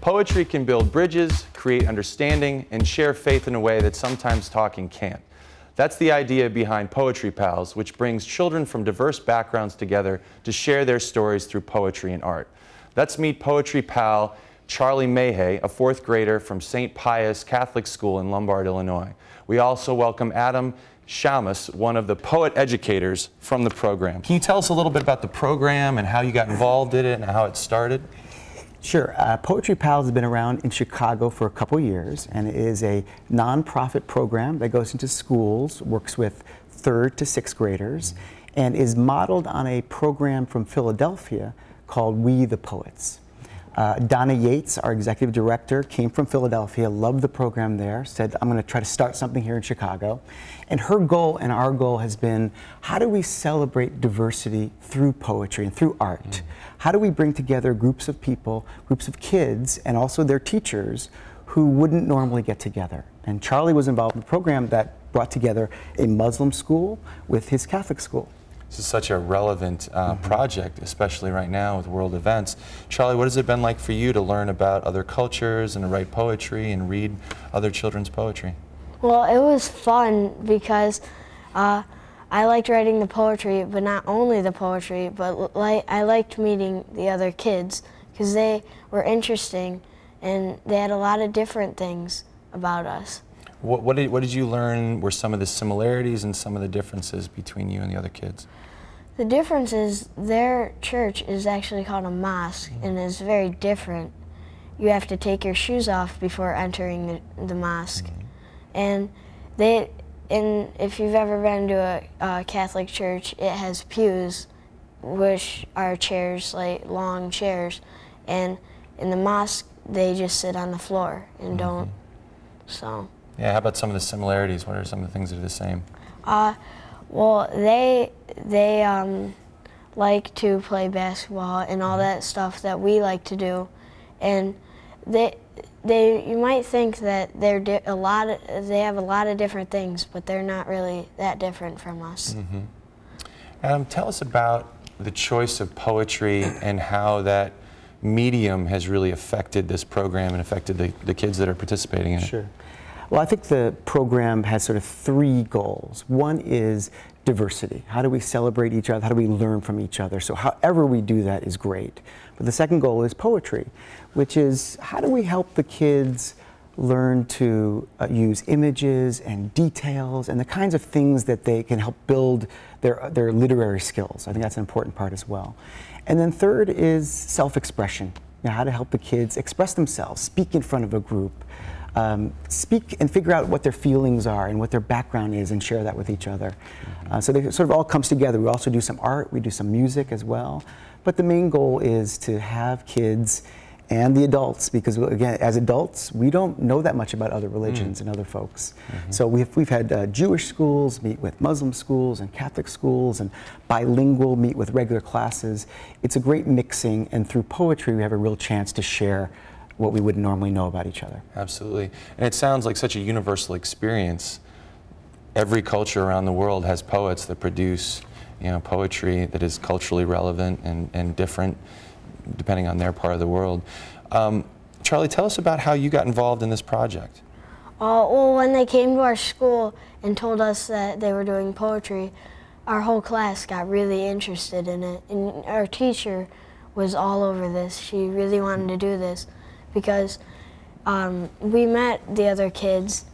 Poetry can build bridges, create understanding, and share faith in a way that sometimes talking can't. That's the idea behind Poetry Pals, which brings children from diverse backgrounds together to share their stories through poetry and art. Let's meet Poetry Pal Charlie Mahay, a fourth grader from St. Pius Catholic School in Lombard, Illinois. We also welcome Adam Shamus, one of the poet educators from the program. Can you tell us a little bit about the program and how you got involved in it and how it started? Sure. Poetry Pals has been around in Chicago for a couple years, and it is a nonprofit program that goes into schools, works with 3rd to 6th graders, and is modeled on a program from Philadelphia called We the Poets. Donna Yates, our executive director, came from Philadelphia, loved the program there, said, I'm going to try to start something here in Chicago. And her goal and our goal has been, how do we celebrate diversity through poetry and through art? How do we bring together groups of people, groups of kids, and also their teachers who wouldn't normally get together? And Charlie was involved in a program that brought together a Muslim school with his Catholic school. This is such a relevant project, especially right now with world events. Charlie, what has it been like for you to learn about other cultures and to write poetry and read other children's poetry? Well, it was fun because I liked writing the poetry, but not only the poetry, but I liked meeting the other kids because they were interesting and they had a lot of different things about us. What did you learn were some of the similarities and some of the differences between you and the other kids? The difference is their church is actually called a mosque and is very different. You have to take your shoes off before entering the mosque. And if you've ever been to a Catholic church, it has pews, which are chairs, like long chairs. And in the mosque, they just sit on the floor and don't, so. Yeah, how about some of the similarities? What are some of the things that are the same? Well, they like to play basketball and all that stuff that we like to do, and you might think that they have a lot of different things, but they're not really that different from us. Adam, tell us about the choice of poetry and how that medium has really affected this program and affected the kids that are participating in it. Sure. Well, I think the program has sort of 3 goals. One is diversity. How do we celebrate each other? How do we learn from each other? So however we do that is great. But the second goal is poetry, which is how do we help the kids learn to use images and details and the kinds of things that they can help build their literary skills. I think that's an important part as well. And then third is self-expression. You know, how to help the kids express themselves, speak in front of a group, speak and figure out what their feelings are and what their background is and share that with each other. So they sort of all comes together. We also do some art, we do some music as well. But the main goal is to have kids and the adults, because again, as adults, we don't know that much about other religions and other folks. So we've had Jewish schools meet with Muslim schools and Catholic schools, and bilingual meet with regular classes. It's a great mixing, and through poetry we have a real chance to share what we wouldn't normally know about each other. Absolutely. And it sounds like such a universal experience. Every culture around the world has poets that produce, you know, poetry that is culturally relevant and different depending on their part of the world. Charlie, tell us about how you got involved in this project. Well, when they came to our school and told us that they were doing poetry, our whole class got really interested in it. And our teacher was all over this. She really wanted to do this because we met the other kids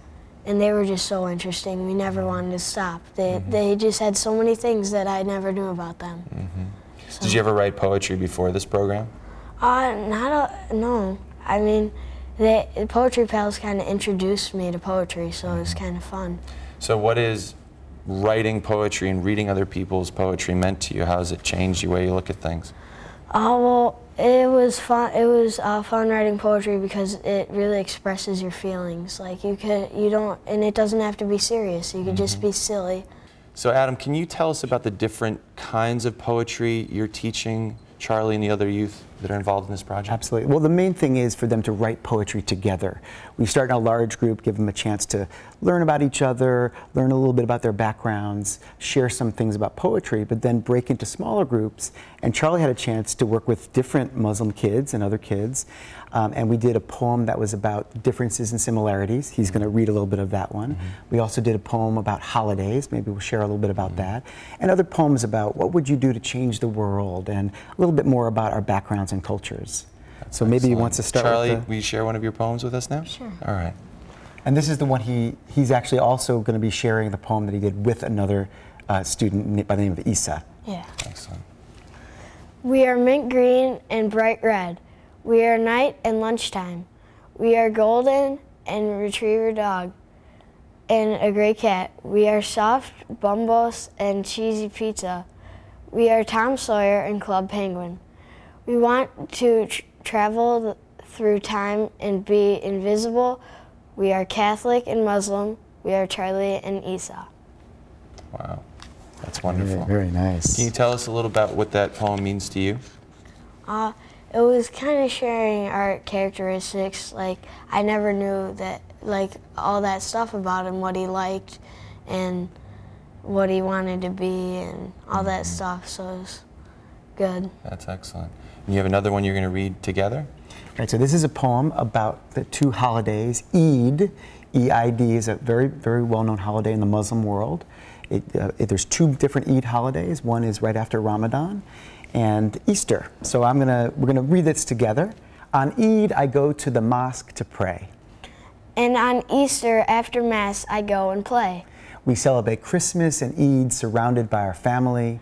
and they were just so interesting. We never wanted to stop. They just had so many things that I never knew about them. So. Did you ever write poetry before this program? No. I mean, the Poetry Pals kind of introduced me to poetry, so it was kind of fun. So what is writing poetry and reading other people's poetry meant to you? How has it changed the way you look at things? Well, it was fun. It was fun writing poetry because it really expresses your feelings. Like and it doesn't have to be serious. You could just be silly. So Adam, can you tell us about the different kinds of poetry you're teaching Charlie and the other youth? that are involved in this project? Absolutely. Well, the main thing is for them to write poetry together. We start in a large group, give them a chance to learn about each other, learn a little bit about their backgrounds, share some things about poetry, but then break into smaller groups. And Charlie had a chance to work with different Muslim kids and other kids. And we did a poem that was about differences and similarities. He's going to read a little bit of that one. We also did a poem about holidays. Maybe we'll share a little bit about that. And other poems about what would you do to change the world, and a little bit more about our backgrounds and cultures. So maybe he wants to start Charlie, with will you share one of your poems with us now? Sure. All right. And this is the one he's actually also going to be sharing the poem that he did with another student by the name of Isa. Yeah. Excellent. We are mint green and bright red. We are night and lunchtime. We are golden and retriever dog and a gray cat. We are soft bumbos and cheesy pizza. We are Tom Sawyer and Club Penguin. We want to travel through time and be invisible. We are Catholic and Muslim. We are Charlie and Isa. Wow. That's wonderful. Very nice. Can you tell us a little about what that poem means to you? It was kind of sharing our characteristics. Like, I never knew that, like, all that stuff about him, what he liked and what he wanted to be and all that stuff, so it was good. That's excellent. And you have another one you're going to read together? Right, so this is a poem about the two holidays. Eid, E-I-D, is a very, very well-known holiday in the Muslim world. There's two different Eid holidays. One is right after Ramadan, and Easter. So we're gonna read this together. On Eid, I go to the mosque to pray. And on Easter, after Mass, I go and play. We celebrate Christmas and Eid surrounded by our family.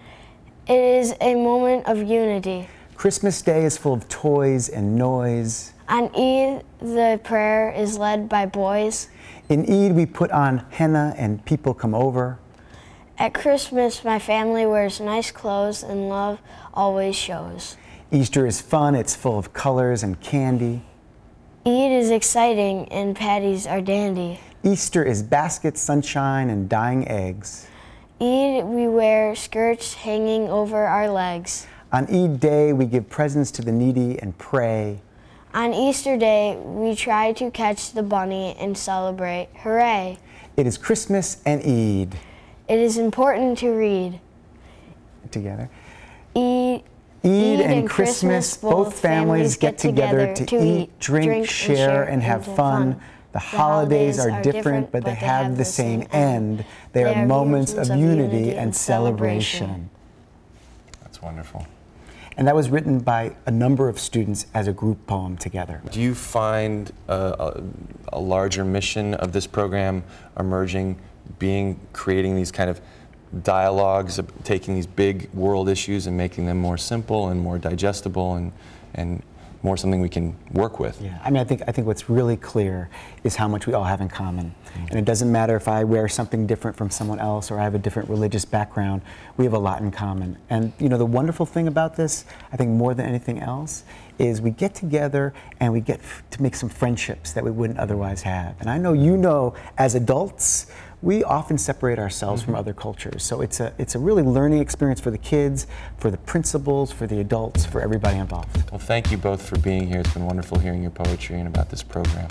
It is a moment of unity. Christmas Day is full of toys and noise. On Eid, the prayer is led by boys. In Eid, we put on henna and people come over. At Christmas, my family wears nice clothes and love always shows. Easter is fun, it's full of colors and candy. Eid is exciting and patties are dandy. Easter is baskets, sunshine, and dying eggs. Eid, we wear skirts hanging over our legs. On Eid Day, we give presents to the needy and pray. On Easter Day, we try to catch the bunny and celebrate. Hooray! It is Christmas and Eid. It is important to read. Together. Eid and Christmas, both families get together to eat, drink, share, and have fun. The holidays are different, but they have the same end. They are moments of unity and celebration. That's wonderful. And that was written by a number of students as a group poem together. Do you find a larger mission of this program emerging, creating these kind of dialogues, taking these big world issues and making them more simple and more digestible and more something we can work with? Yeah, I mean, I think what's really clear is how much we all have in common. And it doesn't matter if I wear something different from someone else or I have a different religious background, we have a lot in common. And you know, the wonderful thing about this, I think more than anything else, is we get together and we get to make some friendships that we wouldn't otherwise have. And I know you know, as adults, we often separate ourselves from other cultures. So it's a really learning experience for the kids, for the principals, for the adults, for everybody involved. Well, thank you both for being here. It's been wonderful hearing your poetry and about this program.